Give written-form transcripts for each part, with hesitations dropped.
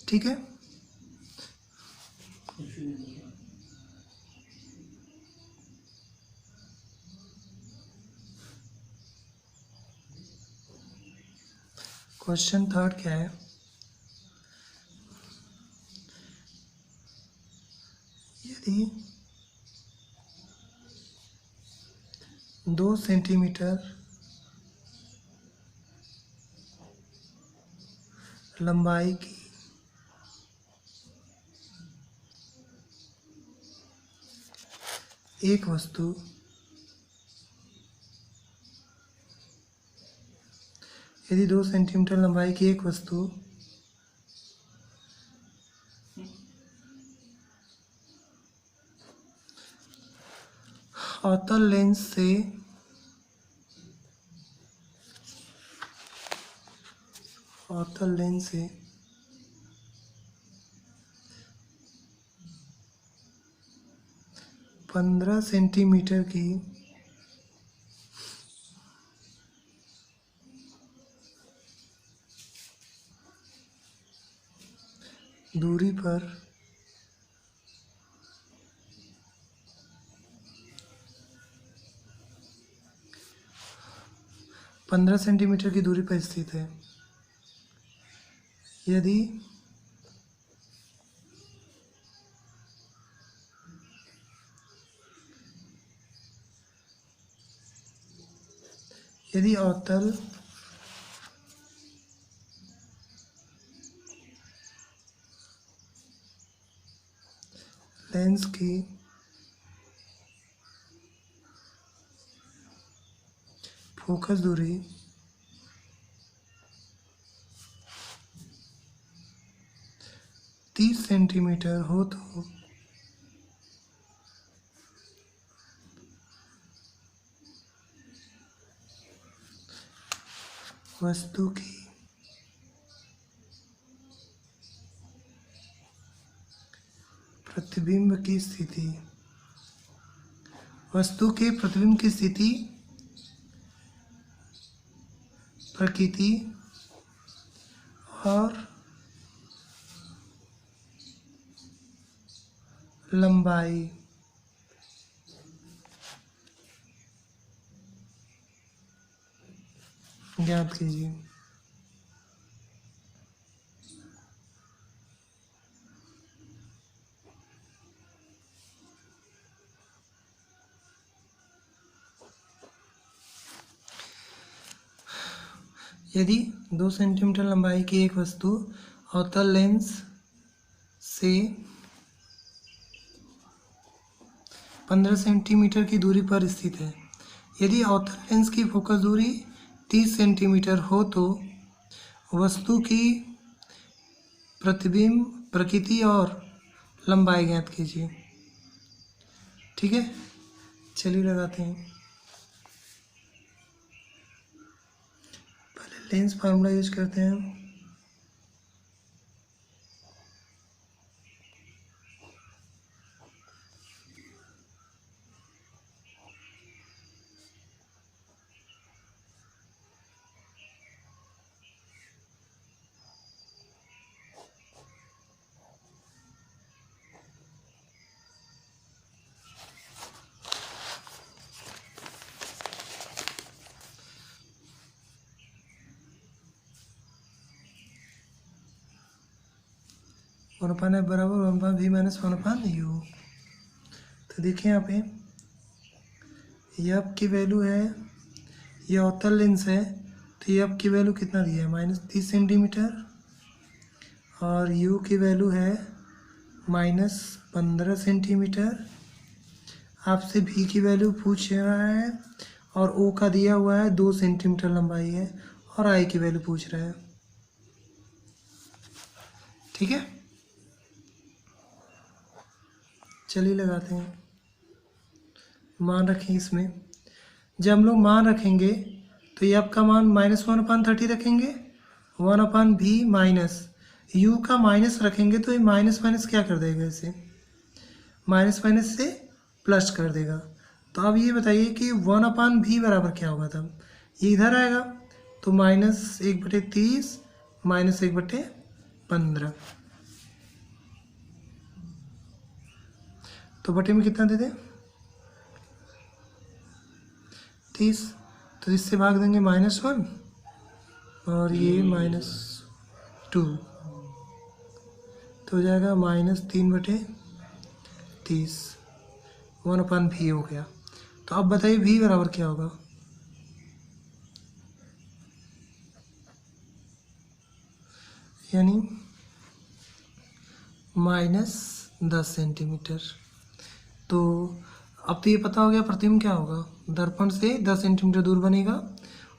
ठीक है। Question third क्या है, यदि 2 सेंटीमीटर लंबाई की एक वस्तु यदि 2 सेंटीमीटर लंबाई की एक वस्तु अवतल लेंस से 15 सेंटीमीटर की दूरी पर स्थित है, यदि अवतल लेंस की फोकस दूरी 30 सेंटीमीटर हो तो वस्तु की प्रतिबिंब की स्थिति प्रकृति और लंबाई ज्ञात कीजिए। यदि 2 सेंटीमीटर लंबाई की एक वस्तु अवतल लेंस से 15 सेंटीमीटर की दूरी पर स्थित है, यदि अवतल लेंस की फोकस दूरी 30 सेंटीमीटर हो तो वस्तु की प्रतिबिंब प्रकृति और लंबाई ज्ञात कीजिए। ठीक है, चलिए लगाते हैं। पहले लेंस फार्मूला यूज करते हैं। वन अपान एफ बराबर 1/v माइनस 1/u। तो देखिए यहाँ पे एफ की वैल्यू है, ये अवतल लेंस है, तो एफ की वैल्यू कितना दिया है -30 सेंटीमीटर, और यू की वैल्यू है -15 सेंटीमीटर। आपसे भी की वैल्यू पूछ रहा है और ओ का दिया हुआ है 2 सेंटीमीटर लंबाई है, और आई की वैल्यू पूछ रहा है। ठीक है, चलिए लगाते हैं। मान रखें इसमें, जब हम लोग मान रखेंगे तो ये आपका मान -1/30 रखेंगे, 1/v माइनस u का माइनस रखेंगे तो ये माइनस माइनस क्या कर देगा, इसे माइनस माइनस से प्लस कर देगा। तो अब ये बताइए कि 1/v बराबर क्या होगा, तब ये इधर आएगा तो -1/30 -1/15। तो बटे में कितना दे दें 30, तो इससे भाग देंगे -1 और ये -2, तो हो जाएगा -3/30, 1/v हो गया। तो अब बताइए v बराबर क्या होगा। यानी -10 सेंटीमीटर। तो अब तो ये पता हो गया प्रतिबिंब क्या होगा, दर्पण से 10 सेंटीमीटर दूर बनेगा।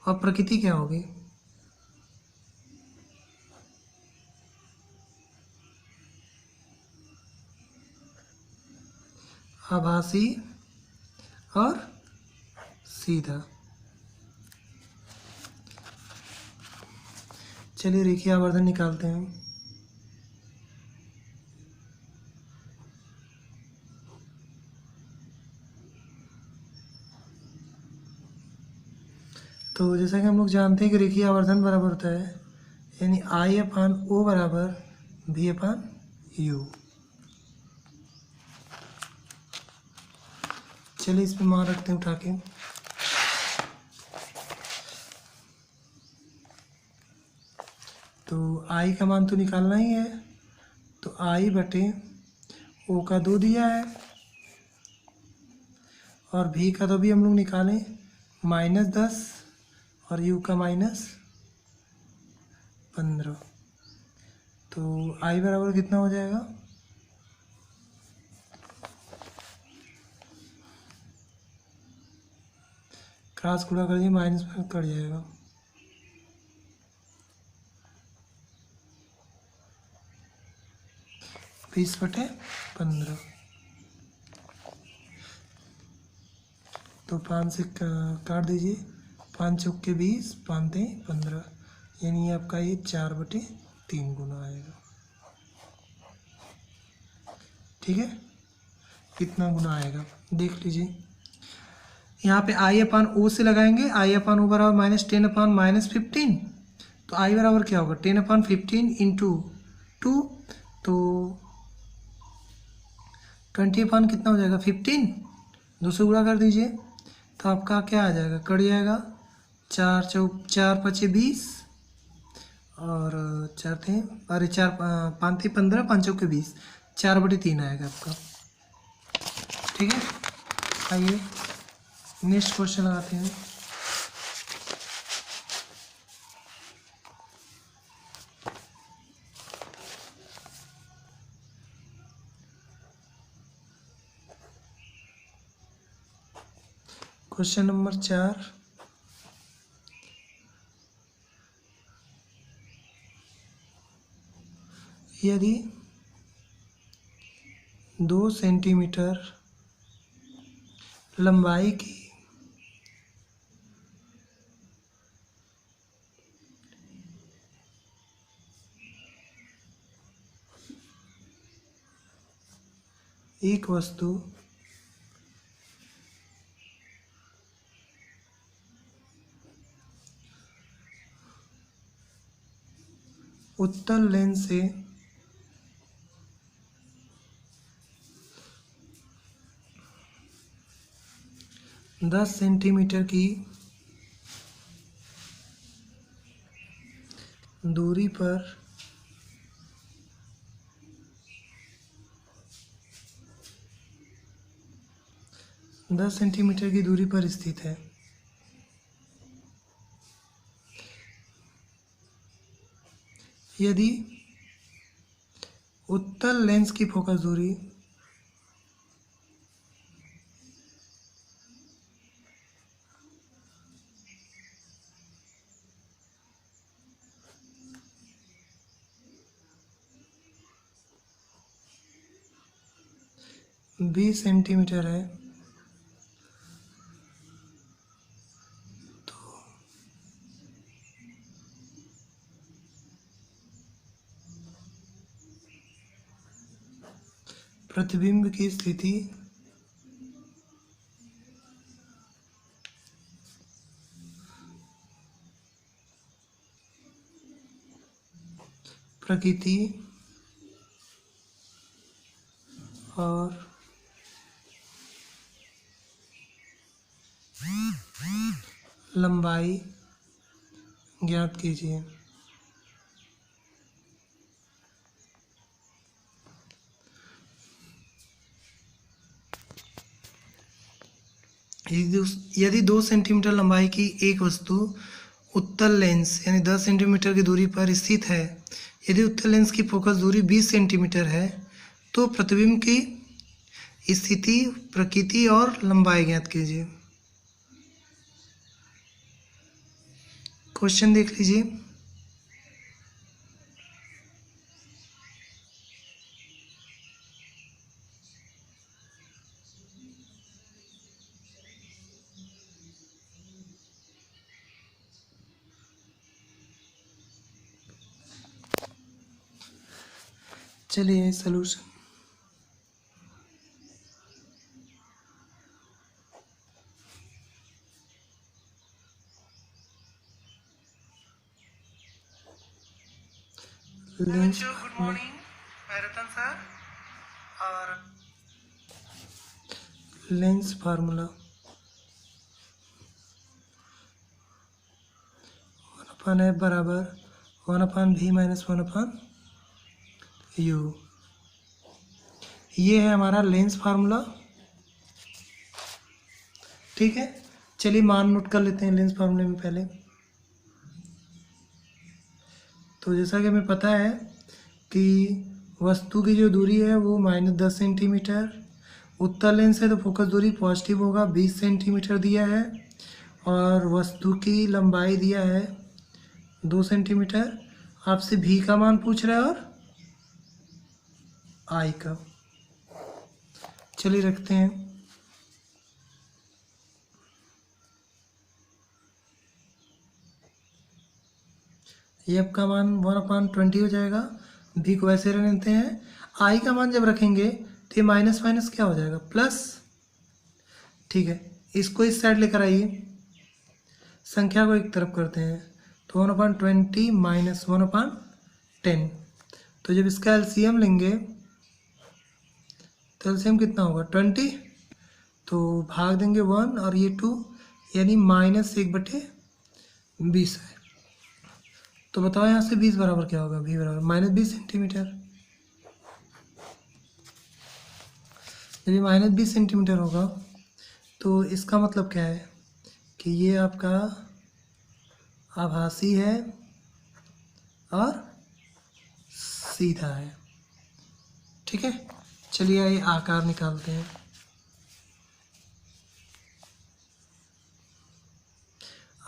और प्रकृति क्या होगी, आभासी और सीधा। चलिए रेखीय आवर्धन निकालते हैं। तो जैसा कि हम लोग जानते हैं कि रेखीय आवर्धन बराबर होता है यानी I/O बराबर V/U। चलिए इस पे मान रखते हैं उठा के। तो I का मान तो निकालना ही है, तो I/O का 2 दिया है और V का तो भी हम लोग निकालें -10 और U का -15। तो I बराबर कितना हो जाएगा, क्रॉस गुणा कर दिए माइनस में कट जाएगा। बीस बटे 15, तो 5 से काट दीजिए, 5 चौके 20, 5 तें 15, यानी आपका ये 4/3 गुना आएगा। ठीक है, कितना गुना आएगा देख लीजिए। यहाँ पे I/O से लगाएंगे, I/O बराबर -10/-15, तो I बराबर क्या होगा 10/15 इंटू 2, तो 20 कितना हो जाएगा 15, 2 से गुणा कर दीजिए, तो आपका क्या आ जाएगा, कट जाएगा, 4 20 और 4 थे, अरे 5 थे 15, 5 चौके 20, 4/3 आएगा आपका। ठीक है, आइए नेक्स्ट क्वेश्चन लगाते हैं। क्वेश्चन नंबर 4, यदि 2 सेंटीमीटर लंबाई की एक वस्तु उत्तल लेंस से 10 सेंटीमीटर की दूरी पर स्थित है, यदि उत्तल लेंस की फोकस दूरी 20 सेंटीमीटर है, तो प्रतिबिंब की स्थिति प्रकृति और लंबाई ज्ञात कीजिए। यदि 2 सेंटीमीटर लंबाई की एक वस्तु उत्तल लेंस यानी 10 सेंटीमीटर की दूरी पर स्थित है, यदि उत्तल लेंस की फोकस दूरी 20 सेंटीमीटर है, तो प्रतिबिंब की स्थिति, प्रकृति और लंबाई ज्ञात कीजिए। क्वेश्चन देख लीजिए। चलिए सलूशन। लेंस गुड मॉर्निंग, मैं रतन सर। और लेंस फार्मूला 1/f बराबर 1/v-1/u। ये है हमारा लेंस फार्मूला। ठीक है, चलिए मान नोट कर लेते हैं लेंस फार्मूले में पहले। तो जैसा कि हमें पता है कि वस्तु की जो दूरी है वो -10 सेंटीमीटर, उत्तल लेंस है तो फोकस दूरी पॉजिटिव होगा, 20 सेंटीमीटर दिया है, और वस्तु की लंबाई दिया है 2 सेंटीमीटर। आपसे भी का मान पूछ रहा है और आई का। चलिए रखते हैं। एफ का मान 1/20 हो जाएगा, भी को वैसे रहने देते हैं। आई का मान जब रखेंगे तो ये माइनस माइनस क्या हो जाएगा, प्लस। ठीक है, इसको इस साइड लेकर आइए, संख्या को एक तरफ करते हैं, तो 1/20 माइनस 1/10। तो जब इसका एलसीएम लेंगे तो एलसीएम कितना होगा 20, तो भाग देंगे 1 और ये 2, यानी -1/20 है। तो बताओ यहाँ से 20 बराबर क्या होगा, भी बराबर -20 सेंटीमीटर। जब ये -20 सेंटीमीटर होगा तो इसका मतलब क्या है कि ये आपका आभासी है और सीधा है। ठीक है, चलिए ये आकार निकालते हैं।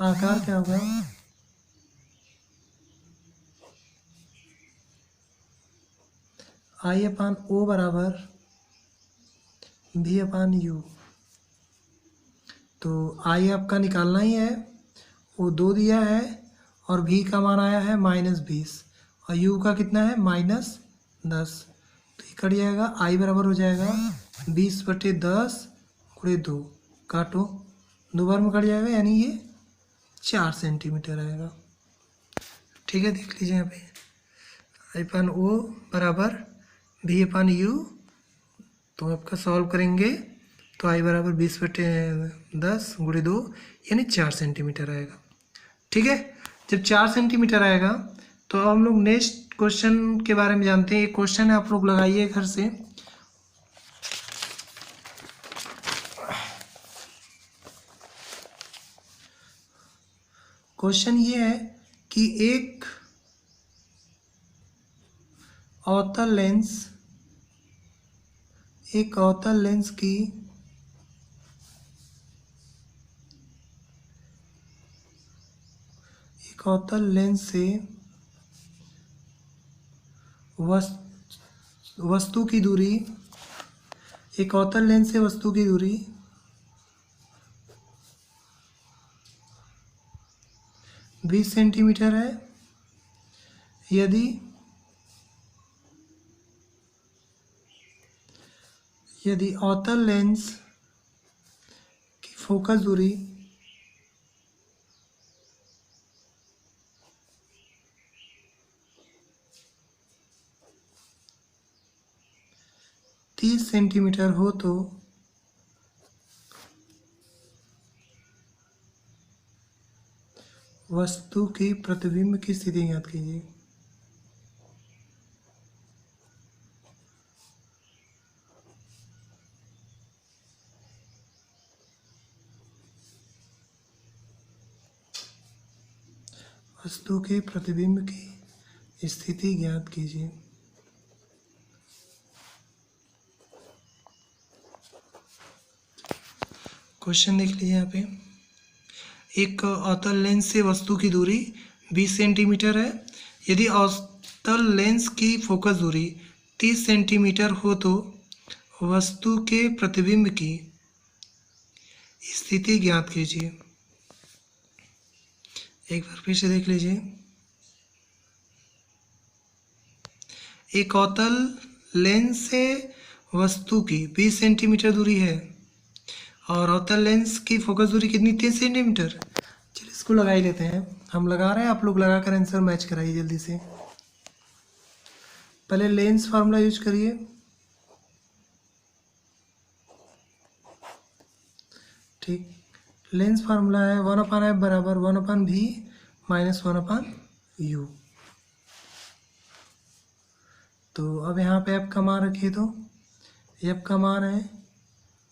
आकार क्या होगा, I/O बराबर V/U। तो I आपका निकालना ही है, वो 2 दिया है और V का मान आया है -20 और U का कितना है -10। तो ये कट जाएगा, I बराबर हो जाएगा 20/10 × 2, काटो 2 बार में कट जाएगा, यानी ये 4 सेंटीमीटर आएगा। ठीक है, देख लीजिए यहाँ पे I/O बराबर V/U। तो आपका सॉल्व करेंगे तो I बराबर 20/10 × 2 यानी 4 सेंटीमीटर आएगा। ठीक है, जब 4 सेंटीमीटर आएगा तो अब हम लोग नेक्स्ट क्वेश्चन के बारे में जानते हैं। एक क्वेश्चन है, आप लोग लगाइए घर से। क्वेश्चन ये है कि एक अवतल लेंस की अवतल लेंस से वस्तु की दूरी, एक अवतल लेंस से वस्तु की दूरी 20 सेंटीमीटर है। यदि अवतल लेंस की फोकस दूरी 30 सेंटीमीटर हो तो वस्तु की प्रतिबिंब की स्थिति ज्ञात कीजिए। वस्तु के प्रतिबिंब की स्थिति ज्ञात कीजिए। क्वेश्चन देख लीजिए यहाँ पे। एक अवतल लेंस से वस्तु की दूरी 20 सेंटीमीटर है। यदि अवतल लेंस की फोकस दूरी 30 सेंटीमीटर हो तो वस्तु के प्रतिबिंब की स्थिति ज्ञात कीजिए। एक बार फिर से देख लीजिए। एक अवतल लेंस से वस्तु की 20 सेंटीमीटर दूरी है और अवतल लेंस की फोकस दूरी कितनी, 30 सेंटीमीटर। चलिए इसको लगा ही लेते हैं। हम लगा रहे हैं, आप लोग लगा कर आंसर मैच कराइए जल्दी से। पहले लेंस फार्मूला यूज करिए। ठीक, लेंस फार्मूला है 1/f बराबर 1/v माइनस 1/u। तो अब यहाँ पे f का मान रखिए, तो f का मान है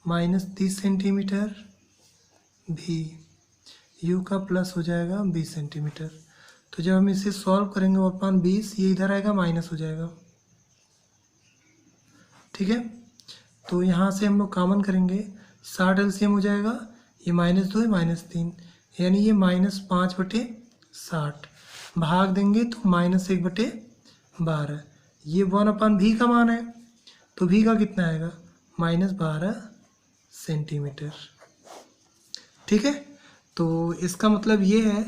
-30 सेंटीमीटर, भी u का प्लस हो जाएगा 20 सेंटीमीटर। तो जब हम इसे सॉल्व करेंगे 1/20, ये इधर आएगा माइनस हो जाएगा। ठीक है, तो यहाँ से हम लोग कॉमन करेंगे, 60 एलसीएम हो जाएगा, ये -2 है -3, यानी ये -5/60। भाग देंगे तो -1/12। ये 1/v का मान है, तो v का कितना आएगा, -12 सेंटीमीटर। ठीक है, तो इसका मतलब ये है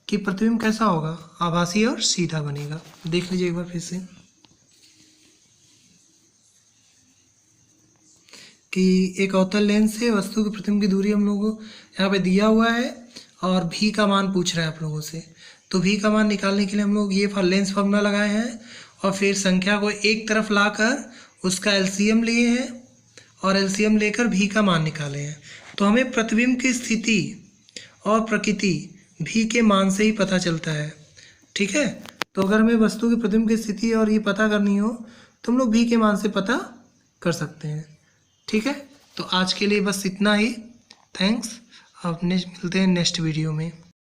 कि प्रतिबिंब कैसा होगा, आभासी और सीधा बनेगा। देख लीजिए एक बार फिर से कि एक अवतल लेंस से वस्तु के प्रतिबिंब की दूरी हम लोगों को यहाँ पे दिया हुआ है और v का मान पूछ रहा है आप लोगों से। तो v का मान निकालने के लिए हम लोग ये लेंस फार्मूला लगाए हैं और फिर संख्या को एक तरफ लाकर उसका एलसीएम लिए हैं और एलसीएम लेकर v का मान निकाले हैं। तो हमें प्रतिबिंब की स्थिति और प्रकृति v के मान से ही पता चलता है। ठीक है, तो अगर हमें वस्तु के प्रतिबिंब की स्थिति और ये पता करनी हो तो हम लोग v के मान से पता कर सकते हैं। ठीक है, तो आज के लिए बस इतना ही। थैंक्स। अब मिलते हैं नेक्स्ट वीडियो में।